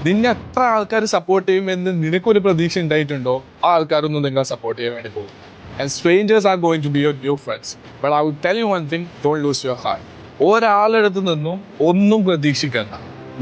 നിന്നെ എത്ര ആൾക്കാർ സപ്പോർട്ട് ചെയ്യുമെന്ന് നിനക്കൊരു പ്രതീക്ഷ ഉണ്ടായിട്ടുണ്ടോ, ആ ആൾക്കാരൊന്നും നിങ്ങൾ സപ്പോർട്ട് ചെയ്യാൻ വേണ്ടി പോകും. And strangers are going to be your new friends. But I will tell you one thing, don't lose your heart. ഒരാളെടുത്ത് നിന്നും ഒന്നും പ്രതീക്ഷിക്കണ്ട.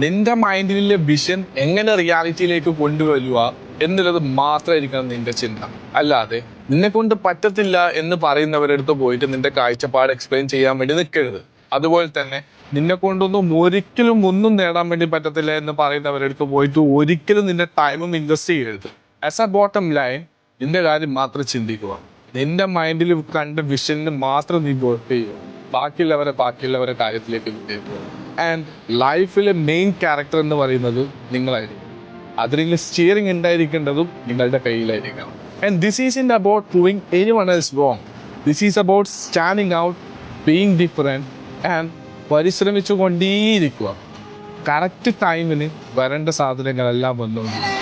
നിന്റെ മൈൻഡിലെ വിഷൻ എങ്ങനെ റിയാലിറ്റിയിലേക്ക് കൊണ്ടുവരിക എന്നുള്ളത് മാത്രമായിരിക്കണം നിന്റെ ചിന്ത. അല്ലാതെ നിന്നെ കൊണ്ട് പറ്റത്തില്ല എന്ന് പറയുന്നവരടുത്ത് പോയിട്ട് നിന്റെ കാഴ്ചപ്പാട് എക്സ്പ്ലെയിൻ ചെയ്യാൻ വേണ്ടി നിൽക്കരുത്. അതുപോലെ തന്നെ നിന്നെ കൊണ്ടൊന്നും ഒരിക്കലും ഒന്നും നേടാൻ വേണ്ടി പറ്റത്തില്ല എന്ന് പറയുന്നവരടുത്ത് പോയിട്ട് ഒരിക്കലും നിന്റെ ടൈമും ഇൻവെസ്റ്റ് ചെയ്യരുത്. ആസ് എ ബോട്ടം ലൈൻ, നിന്റെ കാര്യം മാത്രം ചിന്തിക്കുക. നിന്റെ മൈൻഡിൽ കണ്ട വിഷനിൽ മാത്രം നീ വർക്ക് ചെയ്യുക. ബാക്കിയുള്ളവരെ കാര്യത്തിലേക്ക് വിട്ടേക്കുക. ആൻഡ് ലൈഫിലെ മെയിൻ ക്യാരക്ടർ എന്ന് പറയുന്നത് നിങ്ങളായിരിക്കും. അതിൽ സ്റ്റിയറിംഗ് ഉണ്ടായിരിക്കേണ്ടതും നിങ്ങളുടെ കയ്യിലായിരിക്കണം. And this is in about proving anyone else wrong. This is about standing out, being different and പരിശ്രമിച്ചു കൊണ്ടേയിരിക്കുക. കറക്റ്റ് ടൈമിന് വരേണ്ട സാധനങ്ങളെല്ലാം വന്നുകൊണ്ടിരിക്കും.